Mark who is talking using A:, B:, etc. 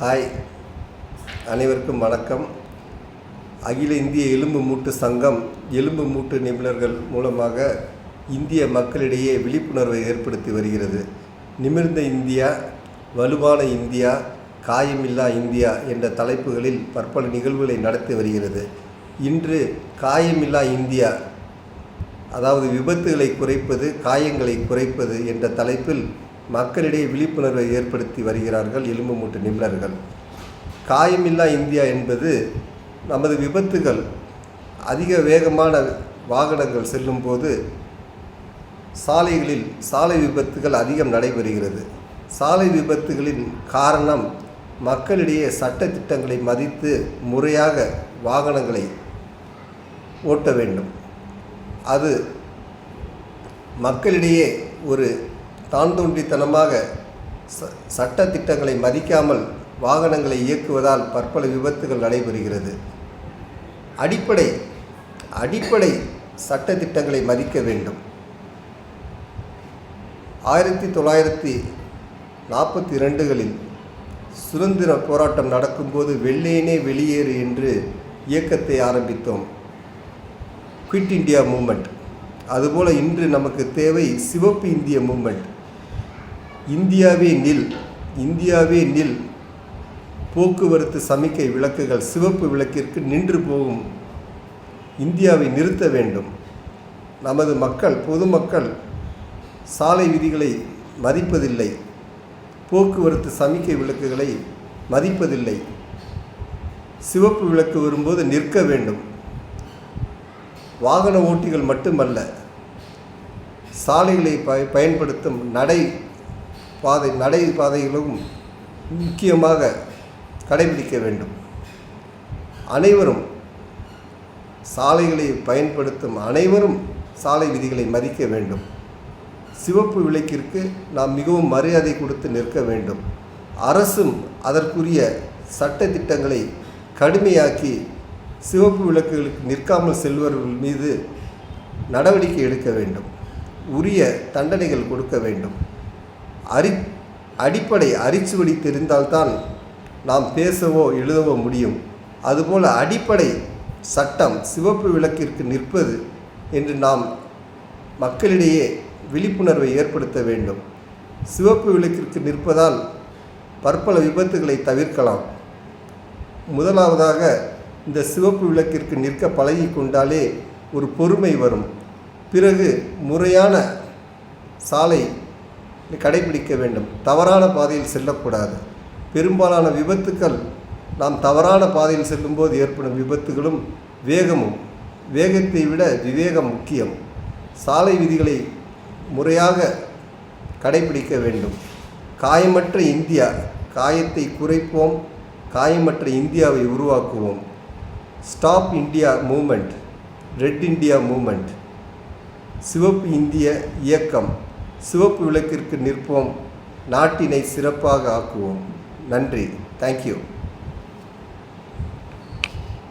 A: Hi, அனைவருக்கும் வணக்கம். அகில இந்திய எலும்பு மூட்டு சங்கம் எலும்பு மூட்டு நிபுணர்கள் மூலமாக இந்திய மக்களிடையே விழிப்புணர்வை ஏற்படுத்தி வருகிறது. நிமிர்ந்த இந்தியா, வலுவான இந்தியா, காயமில்லா இந்தியா என்ற தலைப்புகளில் பற்பல நிகழ்வுகளை நடத்தி வருகிறது. இன்று காயமில்லா இந்தியா, அதாவது விபத்துகளை குறைப்பது, காயங்களை குறைப்பது என்ற தலைப்பில் மக்களிடையே விழிப்புணர்வை ஏற்படுத்தி வருகிறார்கள் எலும்பு மூட்டு நிபுணர்கள். காயமில்லா இந்தியா என்பது நமது விபத்துகள் அதிக வேகமான வாகனங்கள் செல்லும்போது சாலை விபத்துகள் அதிகம் நடைபெறுகிறது. சாலை விபத்துகளின் காரணம் மக்களிடையே சட்ட திட்டங்களை மதித்து முறையாக வாகனங்களை ஓட்ட வேண்டும். அது மக்களிடையே ஒரு தான் தோன்றித்தனமாக சட்ட திட்டங்களை மதிக்காமல் வாகனங்களை இயக்குவதால் பற்பல விபத்துகள் நடைபெறுகிறது. அடிப்படை சட்ட திட்டங்களை மதிக்க வேண்டும். 1942களில் சுதந்திர போராட்டம் நடக்கும்போது வெள்ளையனே வெளியேறு என்று இயக்கத்தை ஆரம்பித்தோம், குவிட் இந்தியா மூமெண்ட். அதுபோல் இன்று நமக்கு தேவை சிவப்பு இந்திய மூமெண்ட். இந்தியாவே நில் போக்குவரத்து சமிக்கை விளக்குகள் சிவப்பு விளக்கிற்கு நின்று போகும் இந்தியாவை நிறுத்த வேண்டும். நமது பொதுமக்கள் சாலை விதிகளை மதிப்பதில்லை, போக்குவரத்து சமிக்கை விளக்குகளை மதிப்பதில்லை. சிவப்பு விளக்கு வரும்போது நிற்க வேண்டும். வாகன ஓட்டிகள் மட்டுமல்ல, சாலைகளை பயன்படுத்தும் நடைபாதைகளும் முக்கியமாக கடைபிடிக்க வேண்டும். அனைவரும் சாலைகளை பயன்படுத்தும் அனைவரும் சாலை விதிகளை மதிக்க வேண்டும். சிவப்பு விளக்கிற்கு நாம் மிகவும் மரியாதை கொடுத்து நிற்க வேண்டும். அரசும் அதற்குரிய சட்ட திட்டங்களை கடுமையாக்கி சிவப்பு விளக்குகளுக்கு நிற்காமல் செல்பவர்கள் மீது நடவடிக்கை எடுக்க வேண்டும். உரிய தண்டனைகள் கொடுக்க வேண்டும். அடிப்படை அரிச்சுவடி தெரிந்தால்தான் நாம் பேசவோ எழுதவோ முடியும். அதுபோல் அடிப்படை சட்டம் சிவப்பு விளக்கிற்கு நிற்பது என்று நாம் மக்களிடையே விழிப்புணர்வை ஏற்படுத்த வேண்டும். சிவப்பு விளக்கிற்கு நிற்பதால் பற்பல விபத்துகளை தவிர்க்கலாம். முதலாவதாக இந்த சிவப்பு விளக்கிற்கு நிற்க பழகி கொண்டாலே ஒரு பொறுமை வரும். பிறகு முறையான சாலை கடைபிடிக்க வேண்டும். தவறான பாதையில் செல்லக்கூடாது. பெரும்பாலான விபத்துக்கள் நாம் தவறான பாதையில் செல்லும்போது ஏற்படும் விபத்துகளும் வேகத்தை விட விவேகம் முக்கியம். சாலை விதிகளை முறையாக கடைபிடிக்க வேண்டும். காயமற்ற இந்தியா, காயத்தை குறைப்போம், காயமற்ற இந்தியாவை உருவாக்குவோம். Stop India moment, red India moment, சிவப்பு இந்திய இயக்கம். சிவப்பு விளக்கிற்கு நிற்போம், நாட்டினை சிறப்பாக ஆக்குவோம். நன்றி. தேங்க்யூ.